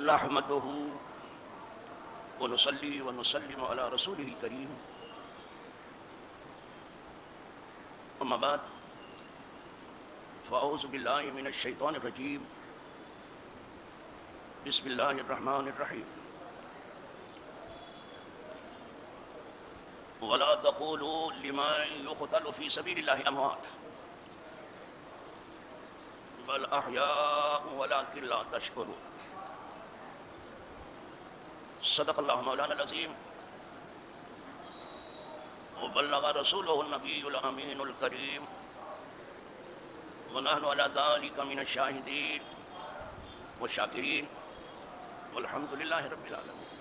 نحمده ونصلي ونسلم على رسوله الكريم أما بعد فأعوذ بالله من الشيطان الرجيم بسم الله الرحمن الرحيم ولا تقولوا لمن يقتل في سبيل الله أموات بل أحياء ولكن لا تشكرون صدق الله مولانا العظيم وبلغ رسوله النبي الأمين الكريم ونحن على ذلك من الشاهدين والشاكرين والحمد لله رب العالمين.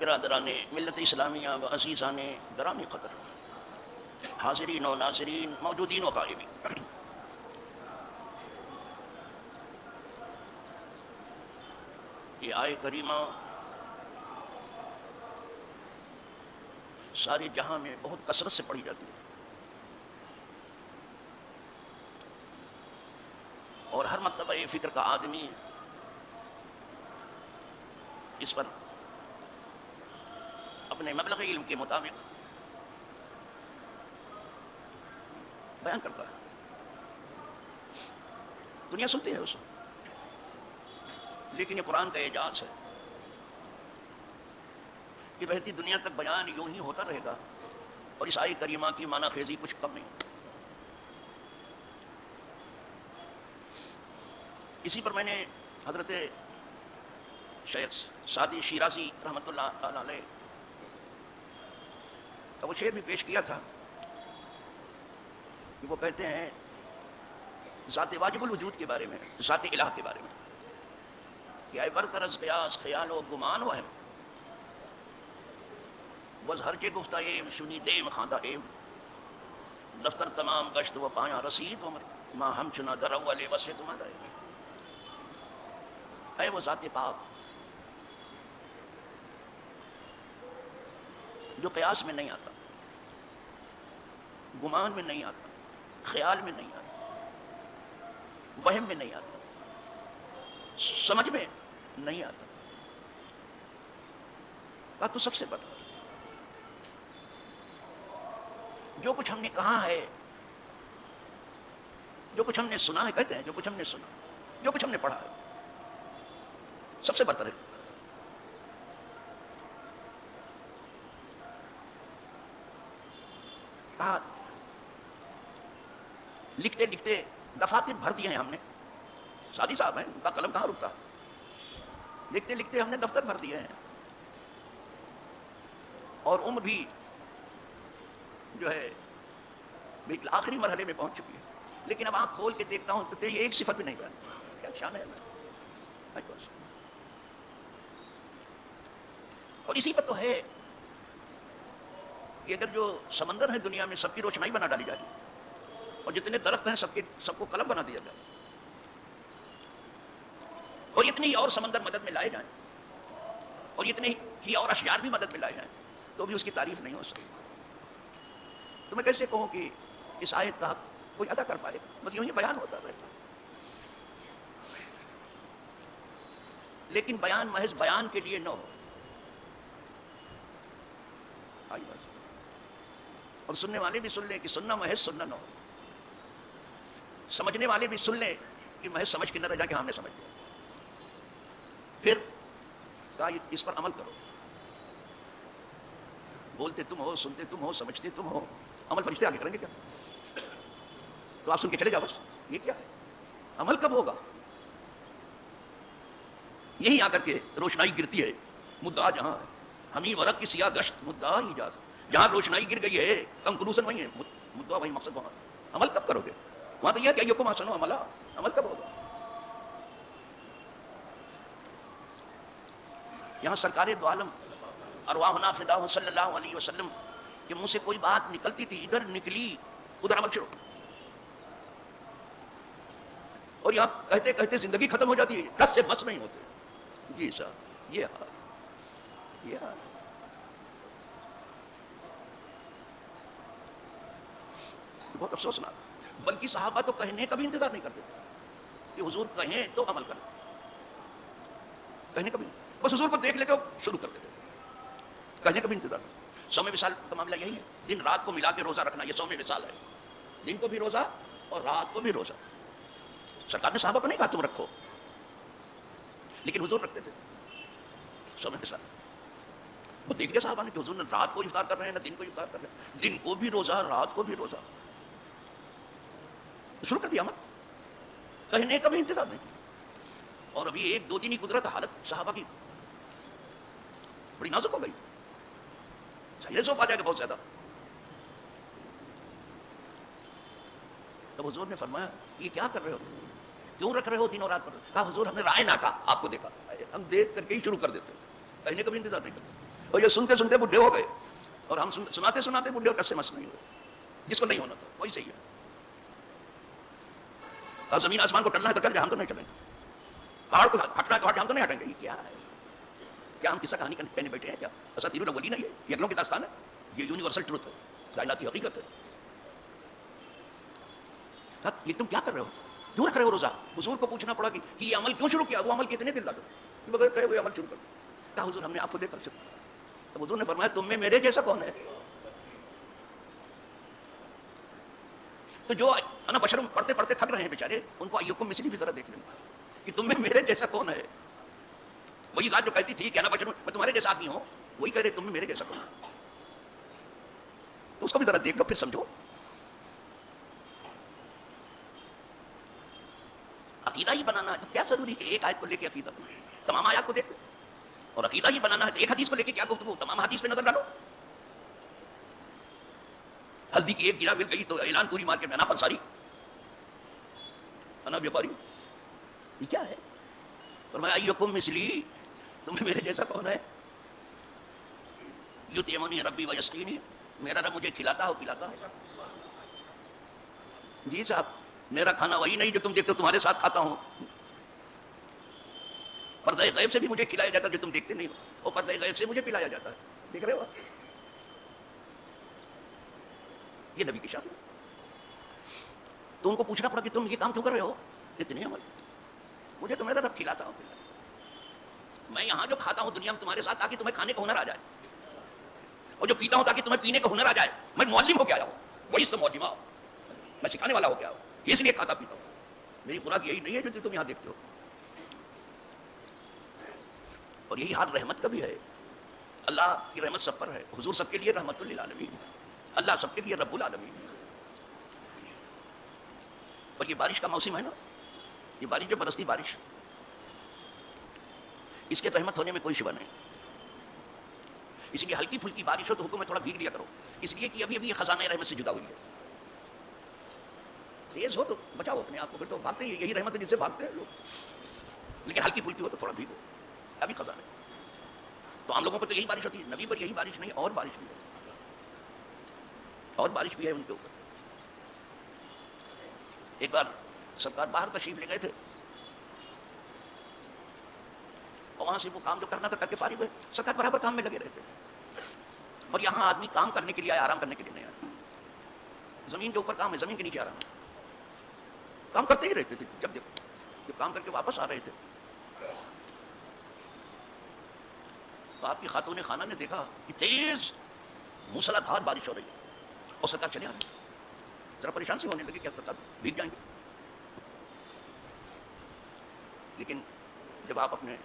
برادران ملت اسلامیہ و عزیزان گرامی قدر، حاضرین و ناظرین، موجودین و غائبین، یہ آیت کریمہ سارے جہاں میں بہت کثرت سے پڑھی جاتی ہے اور ہر مرتبہ یہ فکر کا آدمی اس پر اپنے مبلغ علم کے مطابق بیان کرتا ہے. دنیا سنتی ہے اسے، لیکن یہ قرآن کا اعجاز ہے کہ بہتی دنیا تک بیان یوں ہی ہوتا رہے گا اور اس آیت کریمہ کی معنی خیزی کچھ کم نہیں. اسی پر میں نے حضرت شیخ سعدی شیرازی رحمۃ اللہ تعالی علیہ کا وہ شعر بھی پیش کیا تھا کہ وہ کہتے ہیں ذات واجب الوجود کے بارے میں، ذات الہ کے بارے میں، کہ اے برطرز قیاس خیال و گمان و اہم بز ہر کے گفتہ ایم شنی دیم خاندہ ایم دفتر تمام گشت و پایا رسید عمر ماں ہم چنا در اولے وسے تمہارا اے وہ ذات پاک جو قیاس میں نہیں آتا، گمان میں نہیں آتا، خیال میں نہیں آتا، وہم میں نہیں آتا، سمجھ میں نہیں آتا، بات تو سب سے بڑا جو کچھ ہم نے کہا ہے، جو کچھ ہم نے سنا ہے، کہتے ہیں جو کچھ ہم نے سنا، جو کچھ ہم نے پڑھا ہے، سب سے برتر ہے. لکھتے لکھتے دفاتر بھر دیے ہیں ہم نے. سادی صاحب ہیں، ان کا قلم کہاں رکتا. لکھتے لکھتے ہم نے دفتر بھر دیے ہیں اور عمر بھی جو ہے بالکل آخری مرحلے میں پہنچ چکی ہے. لیکن اب آنکھ کھول کے دیکھتا ہوں تو تیری ایک صفت بھی نہیں بیان. کیا شان ہے. اور اسی پر تو ہے کہ اگر جو سمندر ہے دنیا میں سب کی روشنائی بنا ڈالی جائے اور جتنے درخت ہیں سب کو قلم بنا دیا جائے اور اتنے ہی اور سمندر مدد میں لائے جائیں اور اتنے ہی اور اشیاء بھی مدد میں لائے جائیں تو بھی اس کی تعریف نہیں ہو سکتی. تو میں کیسے کہوں کہ اس آیت کا حق کوئی ادا کر پائے گا؟ بس یوں ہی بیان ہوتا رہتا. لیکن بیان محض بیان کے لیے نہ ہو اور سننے والے بھی سن لیں کہ سننا محض سننا نہ ہو، سمجھنے والے بھی سن لیں کہ محض سمجھ کے نہ رہ جا کہ ہم نے سمجھ لیا. پھر کہا اس پر عمل کرو. بولتے تم ہو، سنتے تم ہو، سمجھتے تم ہو، عمل فرشتے آگے کریں گے کیا؟ تو آپ سن کے چلے جاؤ. بس یہ کیا ہے؟ عمل کب ہوگا؟ یہی آ کر کے روشنائی گرتی ہے. مدعا جہاں ہے ہمیں ورق کی سیاہ گشت مدعا ہی جاز. جہاں روشنائی گر گئی ہے کنکلوژن وہی ہے، مدعا وہی، مقصد وہاں. عمل کب کرو گے؟ وہاں تو یہ کہ یکم حسن و عملا، عمل کب ہوگا؟ یہاں سرکار دو عالم ارواحنا فداہ صلی اللہ علیہ وسلم کے منہ سے کوئی بات نکلتی تھی، ادھر نکلی ادھر عمل شروع، اور یہاں کہتے کہتے زندگی ختم ہو جاتی ہے، رس سے بس نہیں ہوتے. جی صاحب یہ حال، یہ حال. بہت افسوسناک. بلکہ صحابہ تو کہنے کا بھی انتظار نہیں کرتے تھے کہ حضور کہیں تو عمل کریں، کہنے کا بھی نہیں، بس حضور کو دیکھ لیتے ہو شروع کر دیتے تھے، کہنے کا بھی انتظار نہیں۔ سوم وصال کا معاملہ یہی ہے، دن رات کو ملا کے روزہ رکھنا، یہ سوم وصال ہے، دن کو بھی روزہ اور رات کو بھی روزہ۔ سرکار نے صحابہ کو نہیں کہا تم رکھو، لیکن حضور رکھتے تھے سوم وصال۔ وہ دیکھ لیا صحابہ نے کہ حضور نے رات کو افطار کر رہے ہیں نہ دن کو افطار کر رہے ہیں، دن کو بھی روزہ رات کو بھی روزہ، شروع کر دیا عمل، کہنے کا بھی انتظار نہیں کیا۔ اور ابھی ایک دو دن ہی گزرا تو حالت صحابہ کی بڑی نازک ہو گئی، سائلنس آف آ جائے گا بہت زیادہ۔ تب حضور نے فرمایا یہ کیا کر رہے ہو، کیوں رکھ رہے ہو دن اور رات پر؟ کہا حضور ہم نے رائے نہ کہا، آپ کو دیکھا، ہم دیکھ کر کے ہی شروع کر دیتے، کہنے کا بھی انتظار نہیں کرتے۔ اور یہ سنتے سنتے بڈھے ہو گئے، اور ہم سناتے سناتے بڈھے اور سے مس نہیں ہوئے، جس کو نہیں ہونا تھا وہی صحیح ہے۔ اور زمین آسمان کو ٹلنا ہے تو چل جائے، ہم تو نہیں چلیں گے، پہاڑ کو ہٹنا ہے تو ہٹ، ہم تو نہیں ہٹیں گے۔ یہ کیا ہے؟ کیا ہم کسا کہانی کہنے بیٹھے ہیں؟ کیا اساطیر الاولین ہے؟ یہ اگلوں کی داستان ہے؟ یہ یونیورسل ٹروتھ ہے، کائناتی حقیقت ہے۔ یہ تم کیا کر رہے ہو، کیوں رکھ رہے ہو روزہ؟ حضور کو پوچھنا پڑا کہ یہ عمل کیوں شروع کیا، وہ عمل کتنے دن لگا، بغیر کہے ہوئے عمل شروع کر دیا۔ کہا حضور ہم نے آپ کو دیکھا شروع۔ تب حضور نے فرمایا تم میں میرے جیسا کون ہے؟ تو جو انا بشر پڑھتے پڑھتے تھک رہے ہیں بیچارے، ان کو ایوکم مثلی بھی ذرا دیکھ لیں کہ تم میں میرے جیسا کون ہے۔ وہی ذات جو کہتی تھی کہ انا بشر میں تمہارے جیسا آدمی ہوں، وہی کہہ رہے تم میں میرے جیسا کون ہے، تو اس کو بھی ذرا دیکھ لو پھر سمجھو۔ عقیدہ ہی بنانا ہے تو کیا ضروری کہ ایک آیت کو لے کے عقیدہ بنانا، تمام آیات کو دیکھ لو، اور عقیدہ ہی بنانا ہے تو ایک حدیث کو لے کے کیا گفتگو، تمام حدیث پہ نظر ڈالو۔ ہلدی کی ایک گرا مل گئی تو اعلان پوری مار کے میں انصاری، انا بیپاری، یہ کیا ہے؟ فرمایا ایکم مثلی، تمہیں میرے جیسا کون ہے؟ یطعمنی ربی ویسقینی، میرا رب مجھے کھلاتا ہو پلاتا ہے۔ جی صاحب میرا کھانا وہی نہیں جو تم دیکھتے ہو، تمہارے ساتھ کھاتا ہوں، پردہ غیب سے بھی مجھے کھلایا جاتا ہے جو تم دیکھتے نہیں ہو، اور پردہ غیب سے مجھے پلایا جاتا ہے، دیکھ رہے ہو؟ یہ نبی کی شان ہے۔ تو ان کو پوچھنا پڑا کہ تم یہ کام کیوں کر رہے ہو، اتنے عمل، مجھے تو میرا رب کھلاتا ہوں پلاتا ہے، میں یہاں جو کھاتا ہوں دنیا میں تمہارے ساتھ تاکہ تمہیں کھانے کا ہنر آ جائے، اور جو پیتا ہوں تاکہ تمہیں پینے کا ہنر آ جائے۔ میں معلم ہو کے آیا ہوں، وہی تو معلمہ ہوں، میں سکھانے والا ہو کے آیا ہوں، اس لیے کھاتا پیتا ہوں، میری خوراک یہی نہیں ہے جو تم یہاں دیکھتے ہو۔ اور یہی حال رحمت کا بھی ہے، اللہ کی رحمت سب پر ہے، حضور سب کے لیے رحمت للعالمین، اللہ سب کے لیے رب العالمین۔ اور یہ بارش کا موسم ہے نا، یہ بارش جو برستی بارش، اس کے رحمت ہونے میں کوئی شبہ نہیں، اس لیے ہلکی پھلکی بارش ہو تو حکم میں تھوڑا بھیگ لیا کرو، اس لیے کہ ابھی ابھی یہ خزانہ رحمت سے جدا ہوئی ہے، تیز ہو تو بچاؤ اپنے آپ کو، پھر تو بھاگتے ہی، یہی رحمت ہے جس سے بھاگتے ہیں لوگ، لیکن ہلکی پھلکی ہو تو تھوڑا بھیگو، ابھی خزانہ۔ تو ہم لوگوں پر تو یہی بارش ہوتی ہے، نبی پر یہی بارش نہیں، اور بارش بھی ہے، اور بارش بھی ہے ان کے اوپر۔ ایک بار سرکار باہر تشریف لے گئے تھے، اور وہاں سے وہ کام جو کرنا تھا کر کے فارغ ہوئے، سرکار برابر کام میں لگے رہتے، اور یہاں آدمی کام کرنے کے لیے آیا، آرام کرنے کے لیے نہیں آیا، زمین کے اوپر کام ہے، زمین کے نیچے آرام ہے، کام کرتے ہی رہتے تھے، جب دیکھو جب کام کر کے واپس آ رہے تھے تو آپ کی خاتون خانہ نے دیکھا کہ تیز موسلا دھار بارش ہو رہی ہے، اور سرکار چلے آ رہے، ذرا پریشان سے ہونے لگے کہ سرکار بھیگ جائیں گے، لیکن جب آپ اپنے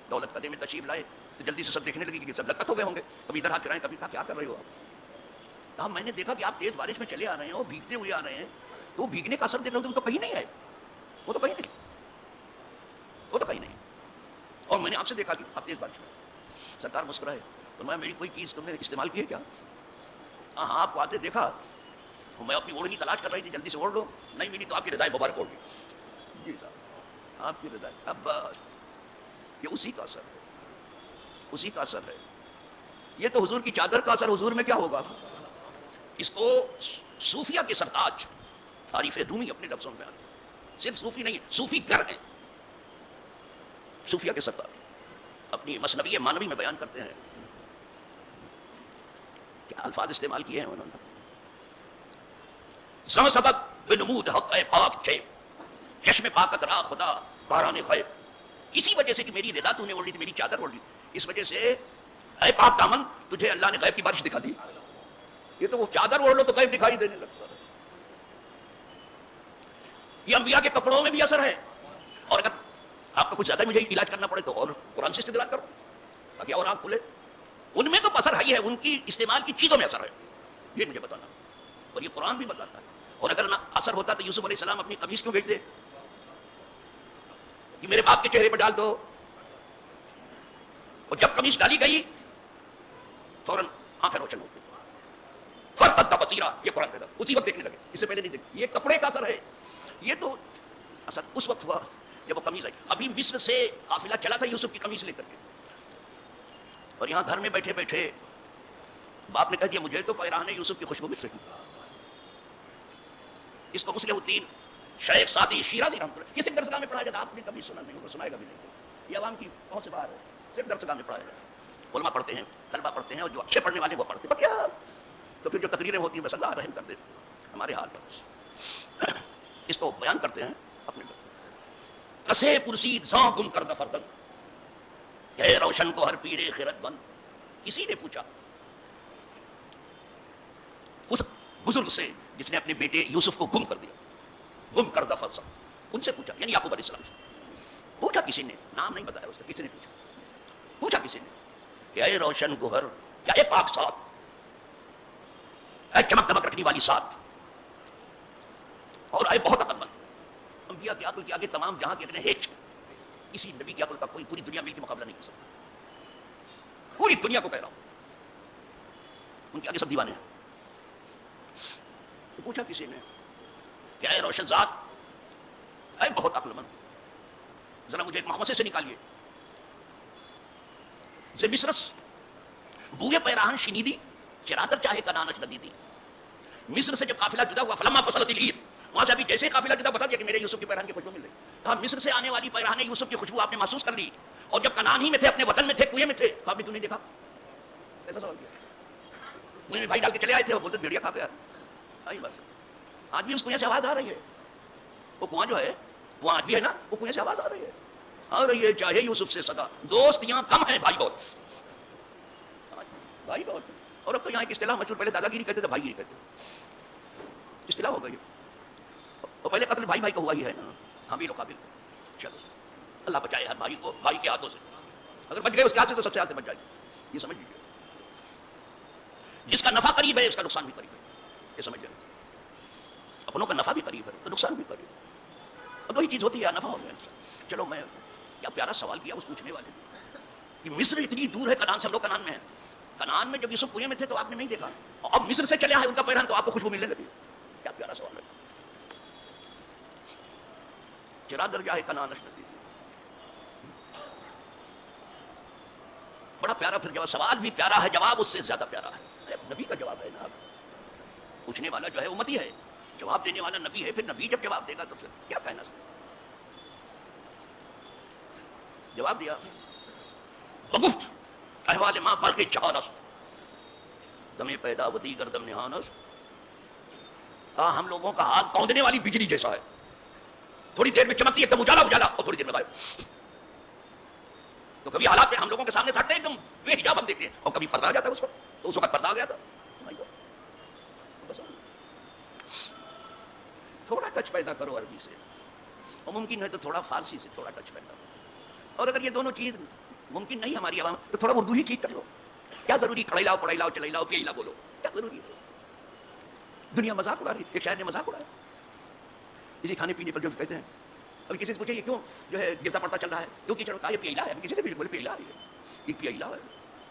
دولت قدے میں تشریف لائے تو جلدی سے سب دیکھنے لگے کہ سب لگت ہو گئے ہوں گے، کبھی ادھر ہاتھ چلائیں، کبھی کہا کیا کر رہے ہو آپ؟ کہا میں نے دیکھا کہ آپ تیز بارش میں چلے آ رہے ہیں اور بھیگتے ہوئے آ رہے ہیں، تو وہ بھیگنے کا اثر دیکھ رہے ہو، وہ تو کہیں نہیں ہے، وہ تو کہیں نہیں، وہ تو کہیں نہیں، اور میں نے آپ سے دیکھا کہ آپ تیز بارش میں۔ سرکار مسکرائے، فرمایا میری کوئی چیز تم نے استعمال کی ہے کیا؟ ہاں آپ کو آتے دیکھا، میں اپنی اوڑھنی تلاش کر رہی تھی، جلدی سے اوڑھ لو، نہیں ملی تو آپ کی رضائے مبارک اوڑھ لی، جی صاحب آپ کی رضائے، اب بس یہ اسی کا اثر ہے، اسی کا اثر ہے، یہ تو حضور کی چادر کا اثر، حضور میں کیا ہوگا؟ اس کو صوفیہ کے سرتاج عارف رومی اپنے لفظوں میں آتے ہیں، صرف صوفی نہیں، صوفی گر ہیں، صوفیہ کے سرتاج اپنی مثنوی مانوی میں بیان کرتے ہیں، کیا الفاظ استعمال کیے ہیں انہوں نے، زم سبق بنمود حق پاک چے چشم پاکت را خدا باران غیب. اسی وجہ سے کہ میری ردا تو نے اوڑھ لی تھی، میری چادر اوڑھ لی، اس وجہ سے اے پاک دامن تجھے اللہ نے غیب کی بارش دکھا دی. یہ تو وہ چادر اوڑھ لو تو غیب دکھائی دینے لگتا ہے. یہ انبیاء کے کپڑوں میں بھی اثر ہے. اور اگر آپ کو کچھ زیادہ مجھے علاج کرنا پڑے تو اور قرآن سے استدلال کرو تاکہ اور آنکھ کھلے. ان میں تو اثر ہی ہے، ان کی استعمال کی چیزوں میں اثر ہے، یہ مجھے بتانا. اور یہ قرآن بھی بتاتا ہے. اور اگر نہ اثر ہوتا تو یوسف علیہ السلام اپنی قمیص کیوں بیچ دے کہ میرے باپ کے چہرے پر ڈال دو. اور جب قمیص ڈالی گئی فوراً آنکھیں روشن ہو گئی. فرتد بصیرا، یہ قرآن کہتا ہے، اسی وقت دیکھنے لگے، اس سے پہلے نہیں دیکھے. یہ کپڑے کا اثر ہے. یہ تو اثر اس وقت ہوا جب وہ قمیص آئی. ابھی مصر سے قافلہ چلا تھا یوسف کی قمیص لے کر کے، اور یہاں گھر میں بیٹھے بیٹھے باپ نے کہا دیا مجھے تو پیراہن یوسف کی خوشبو مل رہی. اس کو مصلح الدین شیخ سعدی شیرازی رحمۃ اللہ، یہ صرف درسگاہ میں پڑھایا جاتا. آپ نے کبھی سنا نہیں ہوگا، سنائے گا بھی نہیں. یہ عوام کی پہنچ سے باہر ہے، صرف درسگاہ میں پڑھایا جاتا ہے. علماء پڑھتے ہیں، طلبہ پڑھتے ہیں، اور جو اچھے پڑھنے والے وہ پڑھتے ہیں. کیا تو پھر جو تقریریں ہوتی ہیں بس اللہ رحم کر دے ہمارے حال پر. اس کو بیان کرتے ہیں اپنے کسے پرسید زاں گم کردہ فردن کہ روشن کو ہر پیرے خیرت بند. کسی نے پوچھا اس بزرگ سے جس نے اپنے بیٹے یوسف کو گم کر دیا، گم کردہ فرزن، ان سے پوچھا، یعنی یعقوب علیہ السلام سے پوچھا. کسی نے نام نہیں بتایا اس کا، کسی نے پوچھا کسی نے کہ اے روشن گوہر، کیا اے پاک ساتھ، اے چمک دمک رکھنے والی ساتھ، اور اے بہت عقل مند. انبیاء کی عقل کے آگے تمام جہاں کے اتنے ہیچ، کسی نبی کی عقل کا کوئی پوری دنیا مل کے مقابلہ نہیں کر سکتا. پوری دنیا کو کہہ رہا ہوں، ان کے آگے سب دیوانے ہیں. تو پوچھا کسی نے کہ اے روشن ذات، اے بہت عقل مند، ذرا مجھے ایک مخمصے سے نکالیے. ز مصرس بوئے پیراہن شنیدی چرادر چاہے کنانش ندیدی. مصر سے جب قافلہ جدا ہوا، فلما فصلت العیر، وہاں سے ابھی جیسے قافلہ جدا بتا دیا کہ میرے یوسف کی پیراہن کی خوشبو مل رہی. کہا مصر سے آنے والی پیراہن یوسف کی خوشبو آپ نے محسوس کر لی، اور جب کنعان ہی میں تھے، اپنے وطن میں تھے، کوئے میں تھے، تو آپ نے کیوں نہیں دیکھا؟ ایسا سوال کیا. مجھے بھائی ڈال کے چلے آئے تھے، وہ بولتے بھیڑیا کھا گیا. بس آج بھی اس کنویں سے آواز آ رہی ہے. وہ کنواں جو ہے وہ آج بھی ہے نا، وہ کنویں سے آواز آ رہی ہے چاہے یوسف سے صدا. دوستیاں کم ہیں، بھائی بہت، بھائی بہت. اور اب تو یہاں ایک اصطلاح مشہور، پہلے دادا گیری کہتے تھے، بھائی گیری کہتے تھے، اصطلاح ہو گئی. اور پہلے قتل بھائی بھائی کا ہوا ہی ہے نا، حابیل و قابیل. چلو اللہ بچائے ہر بھائی کو بھائی کے ہاتھوں سے. اگر بچ گئے اس کے ہاتھ سے تو سب سے ہاتھ سے بچ جائے. یہ سمجھ لیجیے، جس کا نفع قریب ہے اس کا نقصان بھی قریب ہے. یہ سمجھ جائے، اپنوں کا نفع بھی قریب ہے تو نقصان بھی قریب ہے. اور وہی چیز ہوتی ہے، نفع ہو گیا. چلو میں کیا پیارا سوال کیا اس پوچھنے والے نے کہ مصر اتنی دور ہے کنعان سے، ہم لوگ کنعان میں ہیں. کنعان میں جب یوسف کنویں میں تھے تو آپ نے نہیں دیکھا، اور اب مصر سے چلے آئے ان کا پیراہن تو آپ کو خوشبو ملنے لگی. کیا پیارا سوال ہے. چرادر جاہے کنعانش ندیدی، بڑا پیارا. پھر جواب، سوال بھی پیارا ہے، جواب اس سے زیادہ پیارا ہے. نبی کا جواب ہے نا. پوچھنے والا جو ہے امتی ہے، جواب دینے والا نبی ہے. پھر نبی جب جواب دے گا تو پھر کیا کہنا. جواب دیا، بگفت احوال ماں برق چہارست دم پیدا و دیگر دم نہانست. کہا ہم لوگوں کا حال کوندنے والی بجلی جیسا ہے، تھوڑی دیر میں چمکتی ہے، ایک دم اجالا اجالا، اور تھوڑی دیر میں غائب. تو کبھی حالات میں ہم لوگوں کے سامنے سٹتے ایک دم بے حجاب ہم دیکھتے ہیں، اور کبھی پردہ آ جاتا ہے اس وقت. تو اس وقت پردہ آ گیا تھا. تھوڑا ٹچ پیدا کرو عربی سے، اور ممکن ہے تو تھوڑا فارسی سے تھوڑا ٹچ پیدا کرو. اور اگر یہ دونوں چیز ممکن نہیں ہماری عوام تو تھوڑا اردو ہی ٹھیک کر لو. کیا ضروری کڑائی لاؤ پڑائی لاؤ چلائی لاؤ پیئی لا بولو، کیا ضروری ہے. دنیا مذاق اڑا رہی ہے. ایک شاعر نے مذاق اڑایا اسی کھانے پینے پر جو کہتے ہیں. ابھی کسی سے پوچھے یہ کیوں جو ہے گرتا پڑتا چل رہا ہے، کیوں کیچڑ کا یہ پیلا ہے. کسی سے بھی بولے پیلا ہے، یہ پیلا ہے.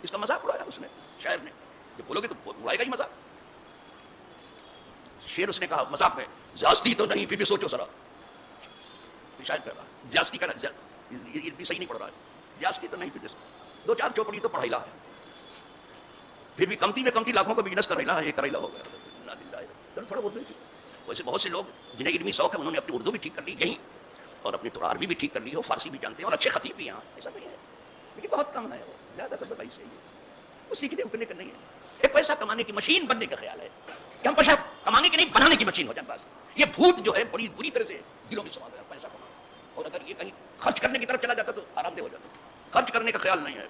اس کا مذاق اڑایا اس نے، شاعر نے. جب بولو گے تو اڑائے گا ہی مذاق. شعر اس نے کہا مذاق میں، زیادتی تو نہیں پھر بھی سوچو ذرا. شاید کہہ رہا زیادتی کا یہ بھی صحیح نہیں پڑھ رہا ہے. زیادتی تو نہیں پھر دو چار چوپڑی تو پڑھائی لا ہے، پھر بھی کمتی میں کمتی لاکھوں کا بزنس کریلا ہے. یہ کریلا ہو گیا تھوڑا اردو. ویسے بہت سے لوگ جنہیں علمی شوق ہے انہوں نے اپنی اردو بھی ٹھیک کر لی یہیں، اور اپنی تھوڑا عربی بھی ٹھیک کر لی ہو، فارسی بھی جانتے ہیں، اور اچھے خطیب بھی یہاں. ایسا نہیں ہے، لیکن بہت کم ہے. وہ زیادہ تر سب ایسے ہی ہے، وہ سیکھنے اکنے کا نہیں ہے. ایک پیسہ کمانے کی مشین بننے کا خیال ہے. کہ ہم پیسہ کمانے کے نہیں بنانے کی مشین ہو جائے بس. یہ بھوت جو ہے بڑی بری طرح سے دلوں میں سما گیا پیسہ کمانا. اور اگر یہ کہیں خرچ کرنے کی طرف چلا جاتا تو آرام دہ ہو جاتا. خرچ کرنے کا خیال نہیں ہے,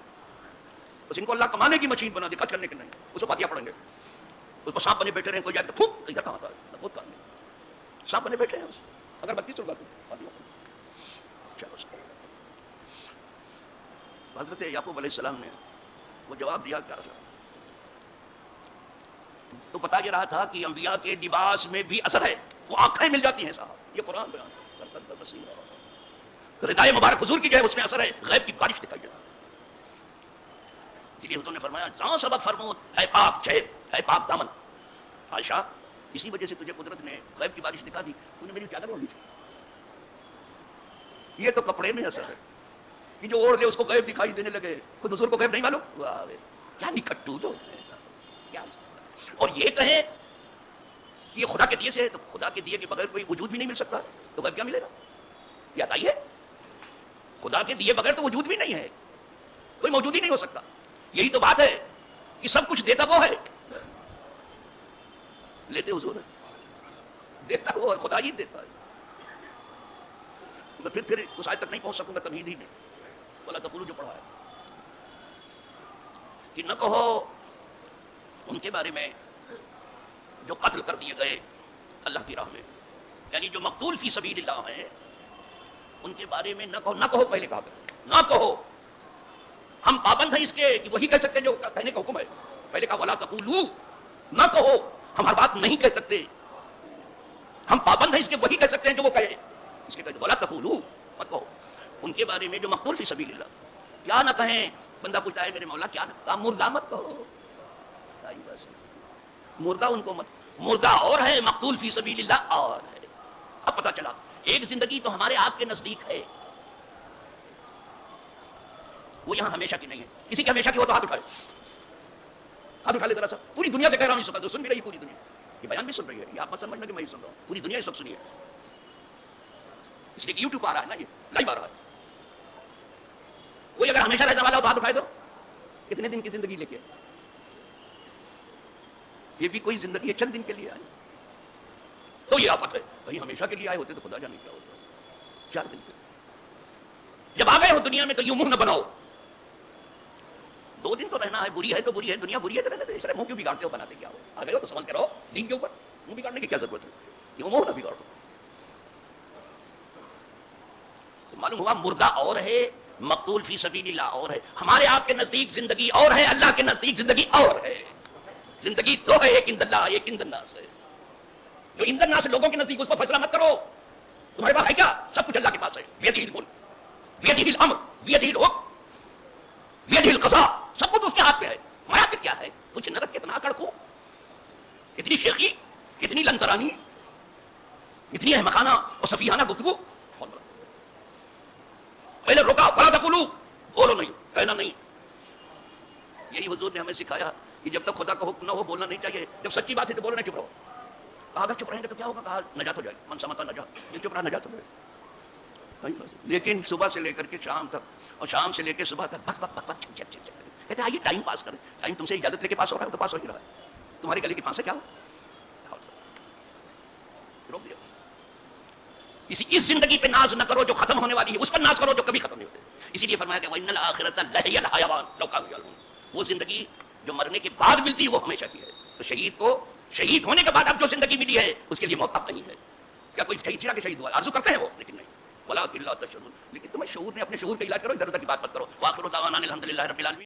بس ان کو اللہ کمانے کی مشین بنا دی, خرچ کرنے کی نہیں. اس کو فاتحہ پڑھیں گے, اس کو سانپ بنے بیٹھے رہے, کوئی جائے تو پھوک ادھر کہاں ہوتا ہے, بہت کام نہیں. سانپ بنے بیٹھے ہیں اگر 32 روپئے فاتحہ چلو سر. حضرت یعقوب علیہ السلام نے وہ جواب دیا کیا سر, تو بتا یہ رہا تھا کہ انبیاء کے لباس میں بھی اثر ہے, وہ آنکھیں مل جاتی ہیں صاحب. یہ قرآن بیان ردائے مبارک حضور کی جو ہے اس میں اثر ہے, غیب کی بارش دکھائی جاتی. اسی لیے حضور نے فرمایا جہاں سبب فرمود اے پاک چہر اے پاک دامن. عائشہ اسی وجہ سے تجھے قدرت نے غیب کی بارش دکھا دی, تو نے میری چادر اوڑھ لی تھی. یہ تو کپڑے میں اثر ہے, یہ جو اوڑھ لے اس کو غیب دکھائی دینے لگے, خود حضور کو غیب نہیں معلوم. واہ کیا نکٹو دو کیا. اور یہ کہیں یہ خدا کے دیے سے ہے, تو خدا کے دیے کے بغیر کوئی وجود بھی نہیں مل سکتا, تو غیب کیا ملے گا. یاد آئی ہے, خدا کے دیے بغیر تو وجود بھی نہیں ہے, کوئی موجود ہی نہیں ہو سکتا. یہی تو بات ہے کہ سب کچھ دیتا وہ ہے, لیتے حضور ہے, دیتا وہ ہے, خدا ہی دیتا ہے. میں پھر اس آیت تک نہیں پہنچ سکوں گا تمہید ہی میں, ولا تقولوا جو پڑھا ہے کہ نہ کہو ان کے بارے میں جو قتل کر دیے گئے اللہ کی راہ میں, یعنی جو مقتول فی سبیل اللہ ہیں, ان کے بارے میں نہ کہو. پہلے کہا نہ کہو, ہم پابند ہیں اس کے کہ وہی کہہ سکتے جو کہنے کا حکم ہے. پہلے کہا ولا تقولوا, نہ کہو, ہم ہر بات نہیں کہہ سکتے, ہم پابند ہیں اس کے وہی کہہ سکتے ہیں جو وہ کہے. اس کے کہتے ولا تقولوا, مت کہو ان کے بارے میں جو مقتول فی سبیل اللہ. کیا نہ کہیں, بندہ پوچھتا ہے میرے مولا کیا نہ کہا, مردہ مت کہو. بس مردہ ان کو مت, مردہ اور ہے, مقتول فی سبیل اللہ اور ہے. اب پتہ چلا ایک زندگی تو ہمارے آپ کے نزدیک ہے, وہ یہاں ہمیشہ کی نہیں ہے. کسی کی ہمیشہ کی ہو تو ہاتھ اٹھائے, ہاتھ اٹھا لے ذرا سا. پوری دنیا سے کہہ رہا ہوں اس وقت, سن بھی رہی پوری دنیا, یہ بیان بھی سن رہی ہے, یہ آپ مت سمجھنا کہ میں ہی سن رہا ہوں, پوری دنیا اس وقت سنیے. اس لیے کہ یوٹیوب آ رہا ہے نا, یہ لائیو آ رہا ہے. کوئی اگر ہمیشہ رہنے والا ہو تو ہاتھ اٹھائے دو. کتنے دن کی زندگی لے کے, یہ بھی کوئی زندگی ہے چند دن کے لیے آئے, تو یہ آفت ہے. وہی ہمیشہ کے لیے آئے ہوتے تو خدا جانے کیا ہوتا. 4 دن کے جب آ گئے ہو دنیا میں تو یوں منہ نہ بناؤ. 2 دن تو رہنا ہے, بری ہے تو بری ہے, دنیا بری ہے تو رہنے دے. اس طرح منہ کیوں بگاڑتے ہو, بناتے کیا ہو. آ گئے ہو تو سمجھ کے رہو, دین کے اوپر منہ بگاڑنے کی کیا ضرورت ہے. یہ منہ نہ بگاڑو. تو معلوم ہوا مردہ اور ہے, مقتول فی سبیل اللہ اور ہے. ہمارے آپ کے نزدیک زندگی اور ہے, اللہ کے نزدیک زندگی اور ہے. زندگی دو ہے, ایک عند اللہ ایک عند الناس ہے. جو عند الناس لوگوں کے نزدیک, اس پر فیصلہ مت کرو. تمہارے پاس ہے کیا, سب کچھ اللہ کے پاس ہے. بیدہ الملک بیدہ الامر بیدہ الحکم بیدہ القضاء, سب کچھ اس کے ہاتھ میں ہے. مایا کہ کیا ہے, کچھ نہ رکھ, اتنا اکڑ کو, اتنی شیخی, اتنی لنترانی, اتنی احمقانہ اور سفیہانہ گفتگو. پہلے روکا, فلا تقولوا, بولو نہیں, کہنا نہیں. یہی حضور نے ہمیں سکھایا کہ جب تک خدا کا حکم نہ ہو بولنا نہیں چاہیے. جب سچی بات ہے تو بولنا, چپ رہو. کہا اگر چپ رہیں گے تو کیا ہوگا, کہا نجات ہو جائے, من سمتا نجات, یہ چپ رہا نجات ہو جائے. لیکن صبح سے لے کر کے شام تک, اور شام سے لے کے صبح تک بک بک بک بک چک چک چک, کہتے ہیں آئیے ٹائم پاس کریں. ٹائم تم سے اجازت لے کے پاس ہو رہا ہے تو پاس ہو ہی رہا ہے. تمہارے گلے کی پھانس ہے کیا ہو, روک دیا. اس زندگی پہ ناز نہ کرو جو ختم ہونے والی ہے, اس پر ناز کرو جو کبھی ختم نہیں ہوتے. اسی لیے فرمایا کہ وَإِنَّ الْآخِرَةَ لَهِيَ الْحَيَوَانُ لَوْ كَانُوا يَعْلَمُونَ, وہ زندگی جو مرنے کے بعد ملتی ہے وہ ہمیشہ کی ہے. تو شہید کو شہید ہونے کے بعد اب جو زندگی ملی ہے اس کے لیے موت اب نہیں ہے. کیا کوئی شہید چھڑا کے شہید ہوا, آرزو کرتے ہیں وہ, لیکن نہیں. وَلَٰكِن لَا تَشْعُرُونَ, لیکن تمہیں شعور نے اپنے شعور کا علاج کرو, ادھر ادھر کی بات مت کرو. وَآخِرُ دَعْوَانَا الْحَمْدُ لِلَّهِ رَبِّ الْعَالَمِينَ.